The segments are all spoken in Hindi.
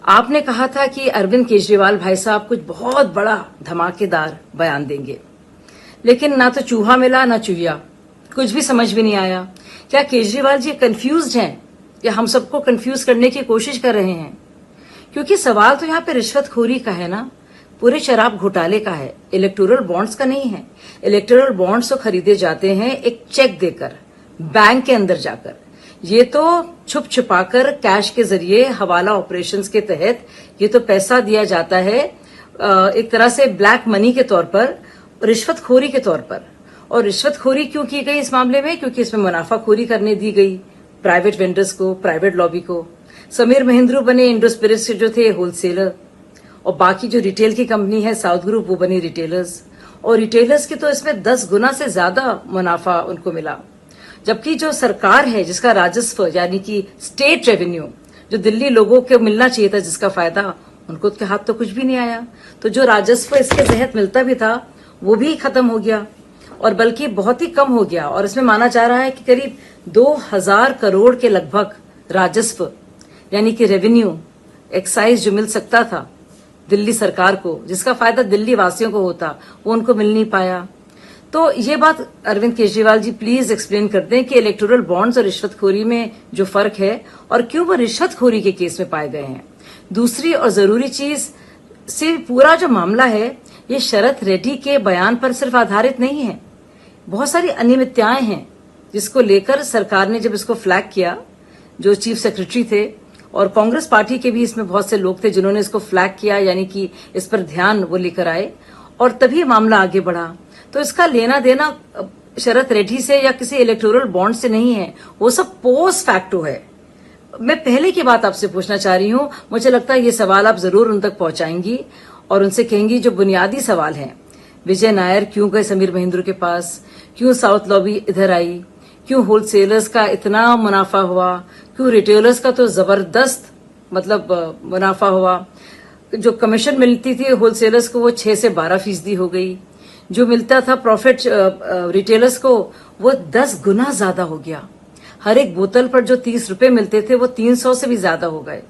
आपने कहा था कि अरविंद केजरीवाल भाई साहब कुछ बहुत बड़ा धमाकेदार बयान देंगे, लेकिन ना तो चूहा मिला ना चूहिया, कुछ भी समझ में नहीं आया। क्या केजरीवाल जी कंफ्यूज्ड हैं या हम सबको कंफ्यूज करने की कोशिश कर रहे हैं? क्योंकि सवाल तो यहाँ पे रिश्वतखोरी का है ना, पूरे शराब घोटाले का है, इलेक्टोरल बॉन्ड्स का नहीं है। इलेक्टोरल बॉन्ड्स तो खरीदे जाते हैं एक चेक देकर, बैंक के अंदर जाकर। ये तो छुप छुपाकर कैश के जरिए हवाला ऑपरेशंस के तहत ये तो पैसा दिया जाता है, एक तरह से ब्लैक मनी के तौर पर, रिश्वतखोरी के तौर पर। और रिश्वतखोरी क्यों की गई इस मामले में? क्योंकि इसमें मुनाफाखोरी करने दी गई प्राइवेट वेंडर्स को, प्राइवेट लॉबी को। समीर महेंद्रू बने इंडो स्पिरिट्स के जो थे होलसेलर, और बाकी जो रिटेल की कंपनी है साउथ ग्रुप वो बनी रिटेलर्स, और रिटेलर्स की तो इसमें 10 गुना से ज्यादा मुनाफा उनको मिला। जबकि जो सरकार है जिसका राजस्व यानी कि स्टेट रेवेन्यू जो दिल्ली लोगों को मिलना चाहिए था, जिसका फायदा उनको के हाथ तो कुछ भी नहीं आया। तो जो राजस्व इसके तहत मिलता भी था वो भी खत्म हो गया, और बल्कि बहुत ही कम हो गया। और इसमें माना जा रहा है कि करीब 2000 करोड़ के लगभग राजस्व यानी कि रेवेन्यू एक्साइज जो मिल सकता था दिल्ली सरकार को, जिसका फायदा दिल्ली वासियों को होता, वो उनको मिल नहीं पाया। तो ये बात अरविंद केजरीवाल जी प्लीज एक्सप्लेन कर दें कि इलेक्टोरल बॉन्ड्स और रिश्वतखोरी में जो फर्क है और क्यों वो रिश्वतखोरी के केस में पाए गए हैं। दूसरी और जरूरी चीज से पूरा जो मामला है ये शरद रेड्डी के बयान पर सिर्फ आधारित नहीं है, बहुत सारी अनियमितताएं हैं जिसको लेकर सरकार ने जब इसको फ्लैग किया, जो चीफ सेक्रेटरी थे और कांग्रेस पार्टी के भी इसमें बहुत से लोग थे जिन्होंने इसको फ्लैग किया, यानी कि इस पर ध्यान वो लेकर आए, और तभी मामला आगे बढ़ा। तो इसका लेना देना शरद रेड्डी से या किसी इलेक्टोरल बॉन्ड से नहीं है, वो सब पोस्ट फैक्टो है। मैं पहले की बात आपसे पूछना चाह रही हूं, मुझे लगता है ये सवाल आप जरूर उन तक पहुंचाएंगी और उनसे कहेंगी जो बुनियादी सवाल हैं। विजय नायर क्यों गए समीर महेंद्रू के पास? क्यों साउथ लॉबी इधर आई? क्यों होलसेलर्स का इतना मुनाफा हुआ? क्यों रिटेलर्स का तो जबरदस्त मुनाफा हुआ? जो कमीशन मिलती थी होलसेलर्स को वो 6 से 12% हो गई, जो मिलता था प्रॉफिट रिटेलर्स को वो 10 गुना ज्यादा हो गया। हर एक बोतल पर जो 30 रुपए मिलते थे वो 300 से भी ज्यादा हो गए।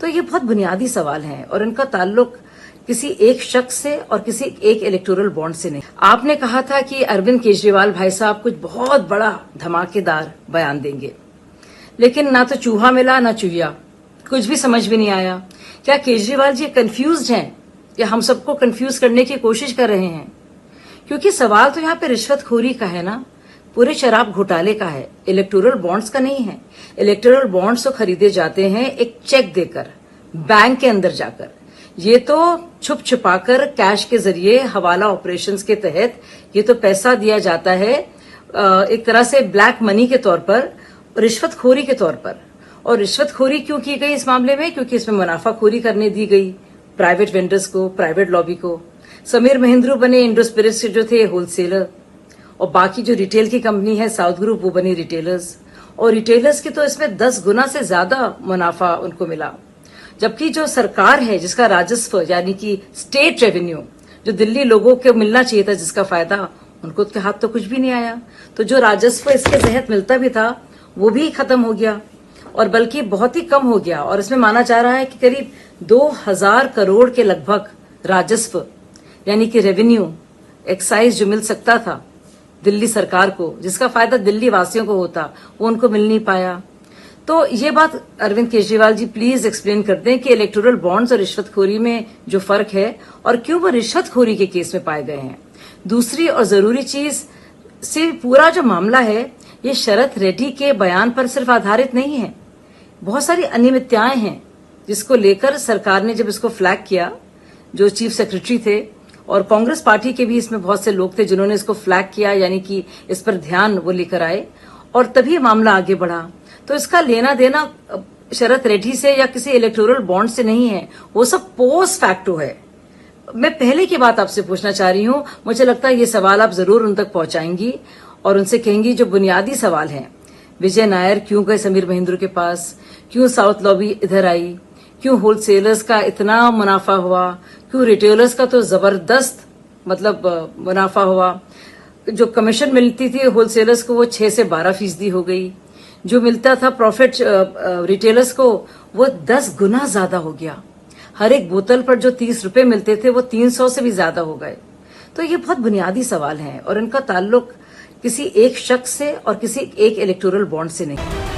तो ये बहुत बुनियादी सवाल हैं और इनका ताल्लुक किसी एक शख्स से और किसी एक इलेक्टोरल बॉन्ड से नहीं। आपने कहा था कि अरविंद केजरीवाल भाई साहब कुछ बहुत बड़ा धमाकेदार बयान देंगे, लेकिन ना तो चूहा मिला ना चूहिया, कुछ भी समझ में नहीं आया। क्या केजरीवाल जी कंफ्यूज्ड हैं या हम सबको कंफ्यूज करने की कोशिश कर रहे हैं? क्योंकि सवाल तो यहाँ पे रिश्वतखोरी का है ना, पूरे शराब घोटाले का है, इलेक्टोरल बॉन्ड्स का नहीं है। इलेक्टोरल बॉन्ड्स तो खरीदे जाते हैं एक चेक देकर, बैंक के अंदर जाकर। ये तो छुप छुपाकर कैश के जरिए हवाला ऑपरेशंस के तहत ये तो पैसा दिया जाता है, एक तरह से ब्लैक मनी के तौर पर, रिश्वतखोरी के तौर पर। और रिश्वतखोरी क्यों की गई इस मामले में? क्योंकि इसमें मुनाफाखोरी करने दी गई प्राइवेट वेंडर्स को, प्राइवेट लॉबी को। समीर महेंद्रू बने इंडो स्पिरिट्स के जो थे होलसेलर, और बाकी जो रिटेल की कंपनी है साउथ ग्रुप वो बनी रिटेलर्स, और रिटेलर्स की तो इसमें 10 गुना से ज्यादा मुनाफा उनको मिला। जबकि जो सरकार है जिसका राजस्व यानी कि स्टेट रेवेन्यू जो दिल्ली लोगों को मिलना चाहिए था, जिसका फायदा उनको के हाथ तो कुछ भी नहीं आया। तो जो राजस्व इसके तहत मिलता भी था वो भी खत्म हो गया, और बल्कि बहुत ही कम हो गया। और इसमें माना जा रहा है कि करीब 2000 करोड़ के लगभग राजस्व यानी कि रेवेन्यू एक्साइज जो मिल सकता था दिल्ली सरकार को, जिसका फायदा दिल्ली वासियों को होता, वो उनको मिल नहीं पाया। तो ये बात अरविंद केजरीवाल जी प्लीज एक्सप्लेन कर दें कि इलेक्टोरल बॉन्ड्स और रिश्वतखोरी में जो फर्क है और क्यों वो रिश्वतखोरी के केस में पाए गए हैं। दूसरी और जरूरी चीज से पूरा जो मामला है ये शरद रेड्डी के बयान पर सिर्फ आधारित नहीं है, बहुत सारी अनियमितताएं हैं जिसको लेकर सरकार ने जब इसको फ्लैग किया, जो चीफ सेक्रेटरी थे और कांग्रेस पार्टी के भी इसमें बहुत से लोग थे जिन्होंने इसको फ्लैग किया, यानी कि इस पर ध्यान वो लेकर आए, और तभी मामला आगे बढ़ा। तो इसका लेना देना शरद रेड्डी से या किसी इलेक्टोरल बॉन्ड से नहीं है, वो सब पोस्ट फैक्टो है। मैं पहले की बात आपसे पूछना चाह रही हूं, मुझे लगता है ये सवाल आप जरूर उन तक पहुंचाएंगी और उनसे कहेंगी जो बुनियादी सवाल हैं। विजय नायर क्यों गए समीर महेंद्रू के पास? क्यों साउथ लॉबी इधर आई? क्यों होलसेलर्स का इतना मुनाफा हुआ? क्यों रिटेलर्स का तो जबरदस्त मुनाफा हुआ? जो कमीशन मिलती थी होलसेलर्स को वो 6 से 12% हो गई, जो मिलता था प्रॉफिट रिटेलर्स को वो 10 गुना ज्यादा हो गया। हर एक बोतल पर जो 30 रुपए मिलते थे वो 300 से भी ज्यादा हो गए। तो ये बहुत बुनियादी सवाल हैं और इनका ताल्लुक किसी एक शख्स से और किसी एक इलेक्टोरल बॉन्ड से नहीं।